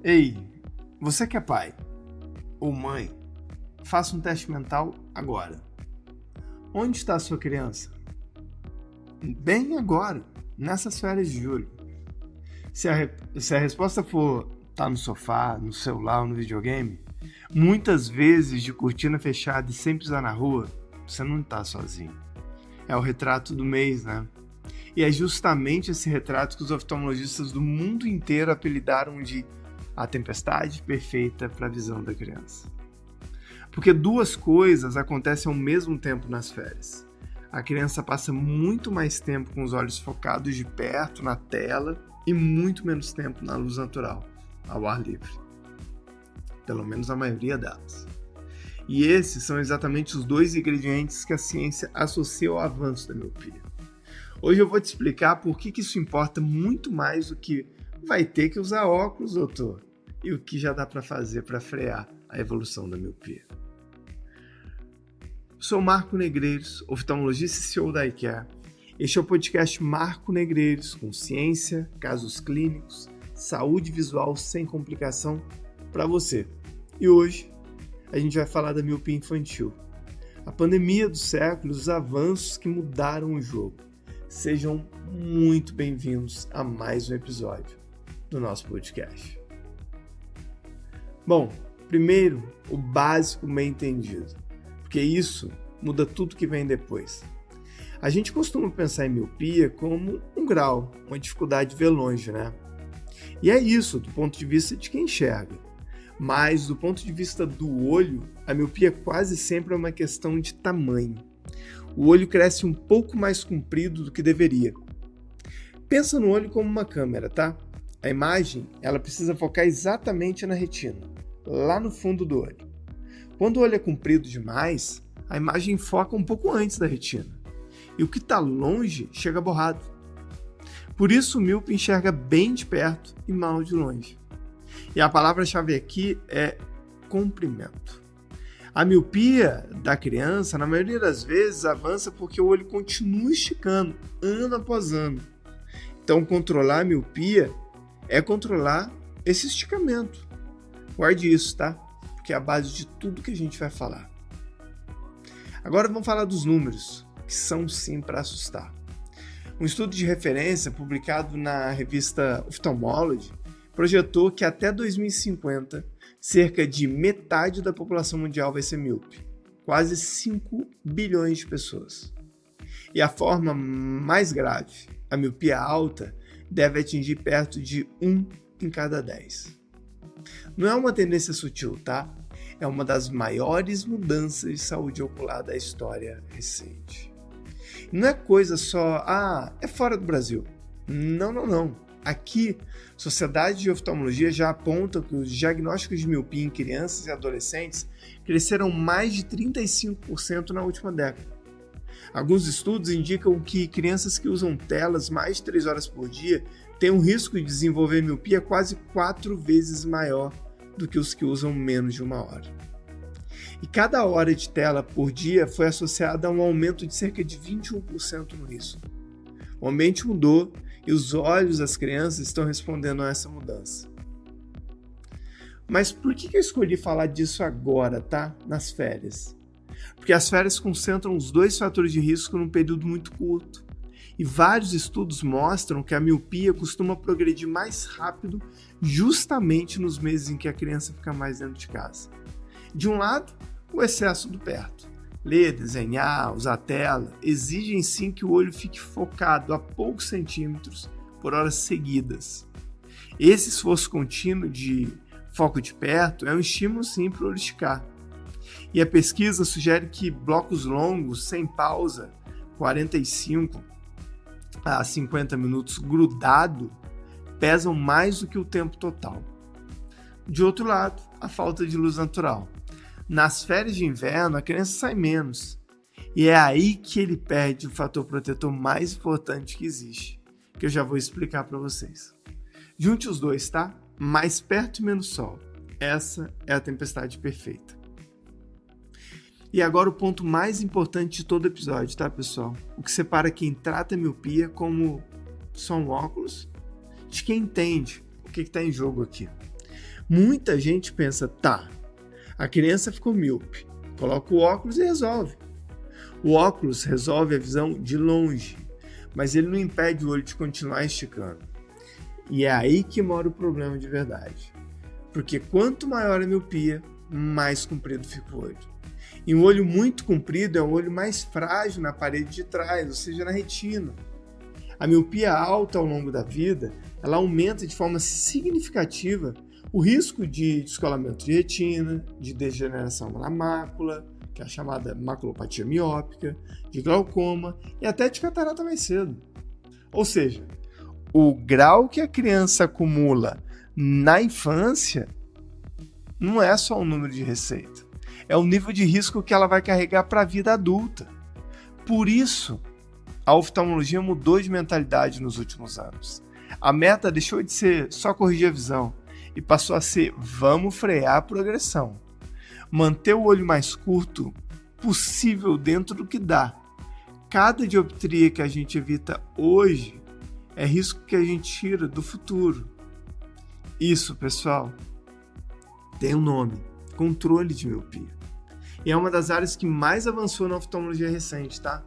Ei, você que é pai ou mãe, faça um teste mental agora. Onde está a sua criança? Bem agora, nessas férias de julho. Se a resposta for tá no sofá, no celular ou no videogame, muitas vezes de cortina fechada e sem pisar na rua, você não está sozinho. É o retrato do mês, né? E é justamente esse retrato que os oftalmologistas do mundo inteiro apelidaram de a tempestade perfeita para a visão da criança. Porque duas coisas acontecem ao mesmo tempo nas férias. A criança passa muito mais tempo com os olhos focados de perto na tela e muito menos tempo na luz natural, ao ar livre. Pelo menos a maioria delas. E esses são exatamente os dois ingredientes que a ciência associa ao avanço da miopia. Hoje eu vou te explicar por que isso importa muito mais do que vai ter que usar óculos, doutor, e o que já dá para fazer para frear a evolução da miopia. Sou Marco Negreiros, oftalmologista e CEO da iCare. Este é o podcast Marco Negreiros, com ciência, casos clínicos, saúde visual sem complicação para você. E hoje a gente vai falar da miopia infantil, a pandemia do século e os avanços que mudaram o jogo. Sejam muito bem-vindos a mais um episódio do nosso podcast. Bom, primeiro, o básico bem entendido, porque isso muda tudo que vem depois. A gente costuma pensar em miopia como um grau, uma dificuldade de ver longe, né? E é isso do ponto de vista de quem enxerga. Mas do ponto de vista do olho, a miopia quase sempre é uma questão de tamanho. O olho cresce um pouco mais comprido do que deveria. Pensa no olho como uma câmera, tá? A imagem, ela precisa focar exatamente na retina, lá no fundo do olho. Quando o olho é comprido demais, a imagem foca um pouco antes da retina. E o que está longe chega borrado. Por isso o míope enxerga bem de perto e mal de longe. E a palavra-chave aqui é comprimento. A miopia da criança, na maioria das vezes, avança porque o olho continua esticando, ano após ano. Então, controlar a miopia é controlar esse esticamento. Guarde isso, tá? Porque é a base de tudo que a gente vai falar. Agora vamos falar dos números, que são sim para assustar. Um estudo de referência publicado na revista Ophthalmology projetou que até 2050, cerca de metade da população mundial vai ser míope, quase 5 bilhões de pessoas. E a forma mais grave, a miopia alta, deve atingir perto de 1 em cada 10. Não é uma tendência sutil, tá? É uma das maiores mudanças de saúde ocular da história recente. Não é coisa só, é fora do Brasil. Não. Aqui, Sociedade de Oftalmologia já aponta que os diagnósticos de miopia em crianças e adolescentes cresceram mais de 35% na última década. Alguns estudos indicam que crianças que usam telas mais de 3 horas por dia têm um risco de desenvolver miopia quase 4 vezes maior do que os que usam menos de 1 hora. E cada hora de tela por dia foi associada a um aumento de cerca de 21% no risco. O ambiente mudou e os olhos das crianças estão respondendo a essa mudança. Mas por que eu escolhi falar disso agora, tá? Nas férias? Porque as férias concentram os dois fatores de risco num período muito curto. E vários estudos mostram que a miopia costuma progredir mais rápido justamente nos meses em que a criança fica mais dentro de casa. De um lado, o excesso do perto. Ler, desenhar, usar tela, exigem sim que o olho fique focado a poucos centímetros por horas seguidas. Esse esforço contínuo de foco de perto é um estímulo sim para o olho esticar. E a pesquisa sugere que blocos longos, sem pausa, 45 a 50 minutos grudado, pesam mais do que o tempo total. De outro lado, a falta de luz natural. Nas férias de inverno, a criança sai menos. E é aí que ele perde o fator protetor mais importante que existe, que eu já vou explicar para vocês. Junte os dois, tá? Mais perto e menos sol. Essa é a tempestade perfeita. E agora o ponto mais importante de todo episódio, tá, pessoal? O que separa quem trata a miopia como só um óculos de quem entende o que está em jogo aqui. Muita gente pensa, tá, a criança ficou míope, coloca o óculos e resolve. O óculos resolve a visão de longe, mas ele não impede o olho de continuar esticando. E é aí que mora o problema de verdade. Porque quanto maior a miopia, mais comprido fica o olho. E um olho muito comprido é um olho mais frágil na parede de trás, ou seja, na retina. A miopia alta ao longo da vida, ela aumenta de forma significativa o risco de descolamento de retina, de degeneração na mácula, que é a chamada maculopatia miópica, de glaucoma e até de catarata mais cedo. Ou seja, o grau que a criança acumula na infância não é só o número de receita, é o nível de risco que ela vai carregar para a vida adulta. Por isso, a oftalmologia mudou de mentalidade nos últimos anos. A meta deixou de ser só corrigir a visão e passou a ser vamos frear a progressão. Manter o olho mais curto possível dentro do que dá. Cada dioptria que a gente evita hoje é risco que a gente tira do futuro. Isso, pessoal, tem um nome: controle de miopia. E é uma das áreas que mais avançou na oftalmologia recente, tá?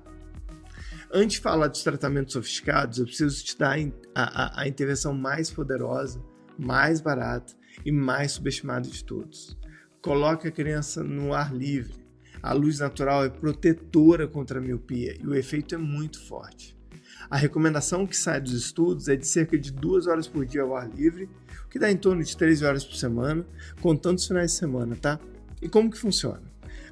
Antes de falar dos tratamentos sofisticados, eu preciso te dar a intervenção mais poderosa, mais barata e mais subestimada de todos. Coloque a criança no ar livre. A luz natural é protetora contra a miopia e o efeito é muito forte. A recomendação que sai dos estudos é de cerca de 2 horas por dia ao ar livre, o que dá em torno de 13 horas por semana, contando os finais de semana, tá? E como que funciona?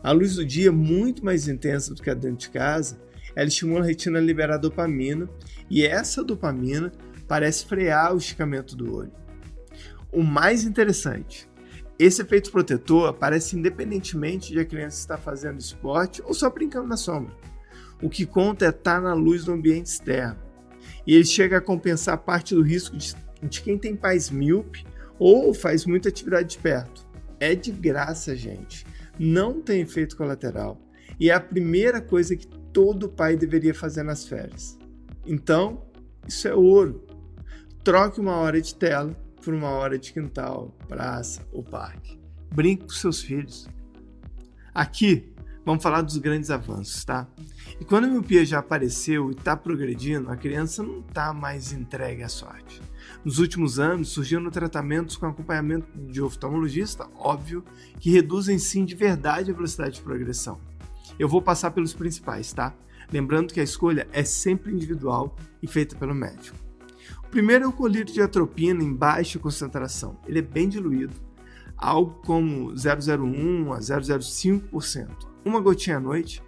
A luz do dia é muito mais intensa do que a dentro de casa, ela estimula a retina a liberar dopamina e essa dopamina parece frear o esticamento do olho. O mais interessante, esse efeito protetor aparece independentemente de a criança estar fazendo esporte ou só brincando na sombra. O que conta é estar na luz do ambiente externo. E ele chega a compensar parte do risco de quem tem pais míope ou faz muita atividade de perto. É de graça, gente. Não tem efeito colateral. E é a primeira coisa que todo pai deveria fazer nas férias. Então, isso é ouro. Troque uma hora de tela por uma hora de quintal, praça ou parque. Brinque com seus filhos. Aqui, vamos falar dos grandes avanços, tá? E quando a miopia já apareceu e está progredindo, a criança não está mais entregue à sorte. Nos últimos anos, surgiram tratamentos com acompanhamento de oftalmologista, óbvio, que reduzem sim de verdade a velocidade de progressão. Eu vou passar pelos principais, tá? Lembrando que a escolha é sempre individual e feita pelo médico. O primeiro é o colírio de atropina em baixa concentração. Ele é bem diluído, algo como 0,01 a 0,05%, uma gotinha à noite,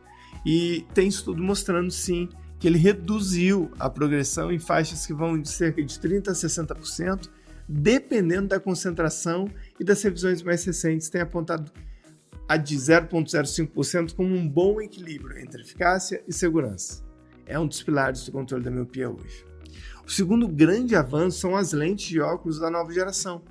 e tem estudo mostrando sim que ele reduziu a progressão em faixas que vão de cerca de 30% a 60%, dependendo da concentração, e das revisões mais recentes têm apontado a de 0,05% como um bom equilíbrio entre eficácia e segurança. É um dos pilares do controle da miopia hoje. O segundo grande avanço são as lentes de óculos da nova geração.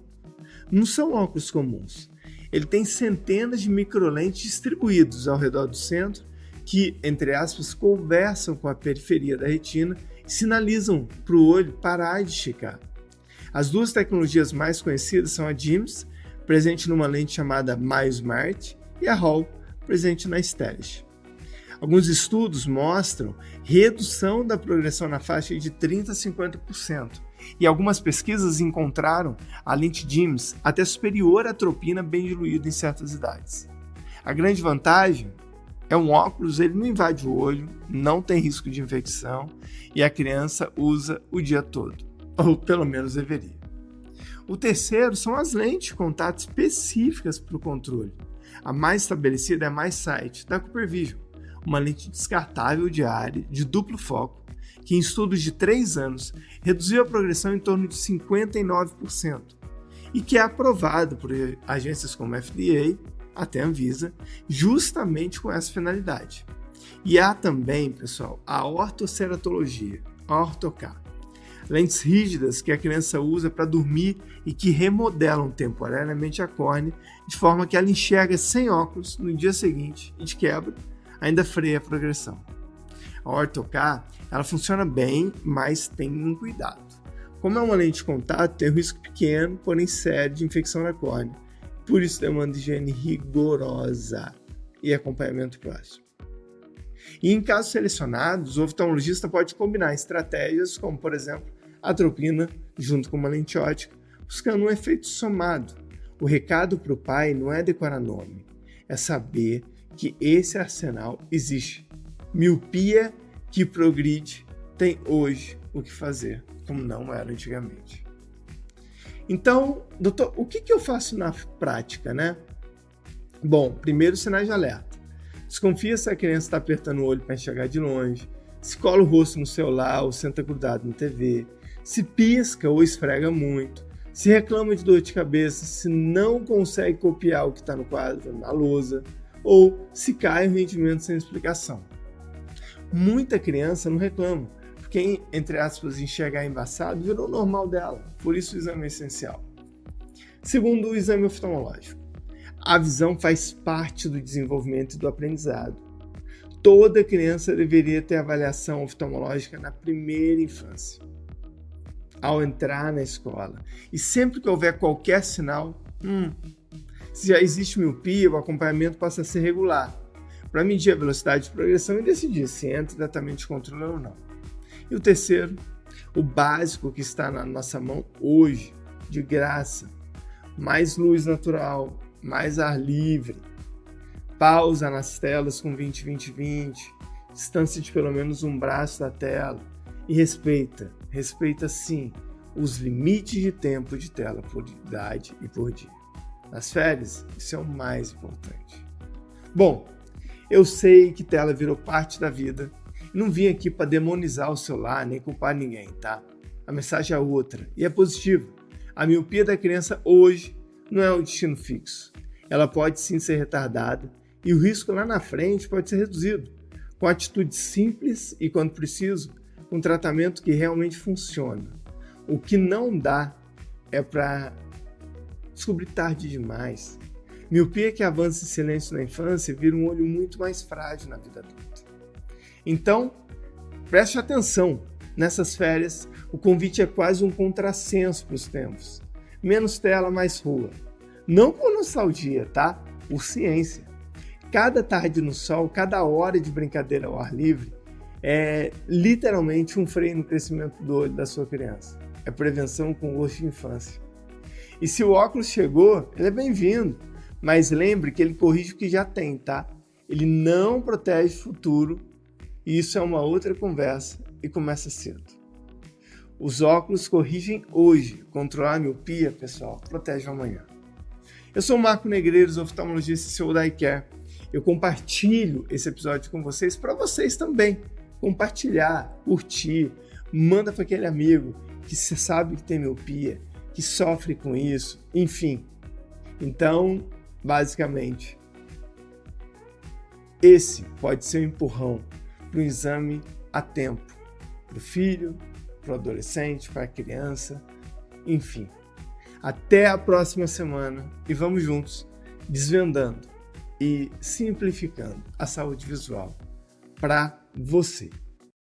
Não são óculos comuns. Ele tem centenas de microlentes distribuídos ao redor do centro que, entre aspas, conversam com a periferia da retina e sinalizam para o olho parar de esticar. As duas tecnologias mais conhecidas são a DIMS, presente numa lente chamada MyoSmart, e a Hall, presente na Stellest. Alguns estudos mostram redução da progressão na faixa de 30% a 50%, e algumas pesquisas encontraram a lente DIMS até superior à atropina bem diluída em certas idades. A grande vantagem é um óculos, ele não invade o olho, não tem risco de infecção e a criança usa o dia todo, ou pelo menos deveria. O terceiro são as lentes de contato específicas para o controle. A mais estabelecida é a MySight, da CooperVision, uma lente descartável diária de duplo foco, que em estudos de 3 anos reduziu a progressão em torno de 59% e que é aprovada por agências como a FDA, até a Anvisa, justamente com essa finalidade. E há também, pessoal, a ortoceratologia, a Ortho-K, lentes rígidas que a criança usa para dormir e que remodelam temporariamente a córnea de forma que ela enxerga sem óculos no dia seguinte e, de quebra, ainda freia a progressão. A Ortho-K, ela funciona bem, mas tem um cuidado. Como é uma lente de contato, tem um risco pequeno, porém sério, de infecção na córnea. Por isso demanda higiene rigorosa e acompanhamento próximo. E em casos selecionados, o oftalmologista pode combinar estratégias como, por exemplo, a atropina junto com uma lente ótica, buscando um efeito somado. O recado para o pai não é decorar nome, é saber que esse arsenal existe. Miopia que progride tem hoje o que fazer, como não era antigamente. Então, doutor, o que eu faço na prática, né? Bom, primeiro, sinais de alerta. Desconfia se a criança está apertando o olho para enxergar de longe, se cola o rosto no celular ou senta grudado na TV, se pisca ou esfrega muito, se reclama de dor de cabeça, se não consegue copiar o que está no quadro, na lousa, ou se cai o rendimento sem explicação. Muita criança não reclama, porque, entre aspas, enxergar embaçado virou normal dela, por isso o exame é essencial. Segundo, o exame oftalmológico. A visão faz parte do desenvolvimento e do aprendizado. Toda criança deveria ter avaliação oftalmológica na primeira infância, ao entrar na escola. E sempre que houver qualquer sinal, se já existe miopia, o acompanhamento passa a ser regular, para medir a velocidade de progressão e decidir se entra em tratamento de controle ou não. E o terceiro, o básico que está na nossa mão hoje, de graça: mais luz natural, mais ar livre, pausa nas telas com 20-20-20, distância de pelo menos um braço da tela e respeita sim os limites de tempo de tela por idade e por dia. Nas férias, isso é o mais importante. Bom, eu sei que tela virou parte da vida e não vim aqui para demonizar o celular nem culpar ninguém, tá? A mensagem é outra e é positiva. A miopia da criança hoje não é um destino fixo. Ela pode sim ser retardada e o risco lá na frente pode ser reduzido, com atitudes simples e, quando preciso, um tratamento que realmente funciona. O que não dá é para descobrir tarde demais. Miopia que avança em silêncio na infância vira um olho muito mais frágil na vida adulta. Então, preste atenção. Nessas férias, o convite é quase um contrassenso para os tempos. Menos tela, mais rua. Não por nostalgia, tá? Por ciência. Cada tarde no sol, cada hora de brincadeira ao ar livre é literalmente um freio no crescimento do olho da sua criança. É prevenção com gosto de infância. E se o óculos chegou, ele é bem-vindo. Mas lembre que ele corrige o que já tem, tá? Ele não protege o futuro. E isso é uma outra conversa e começa cedo. Os óculos corrigem hoje. Controlar a miopia, pessoal, protege amanhã. Eu sou o Marco Negreiros, oftalmologista e CEO da iCare. Eu compartilho esse episódio com vocês, para vocês também. Compartilhar, curtir, manda para aquele amigo que você sabe que tem miopia, que sofre com isso, enfim. Então, basicamente, esse pode ser um empurrão para um exame a tempo, para o filho, para o adolescente, para a criança, enfim. Até a próxima semana e vamos juntos desvendando e simplificando a saúde visual para você.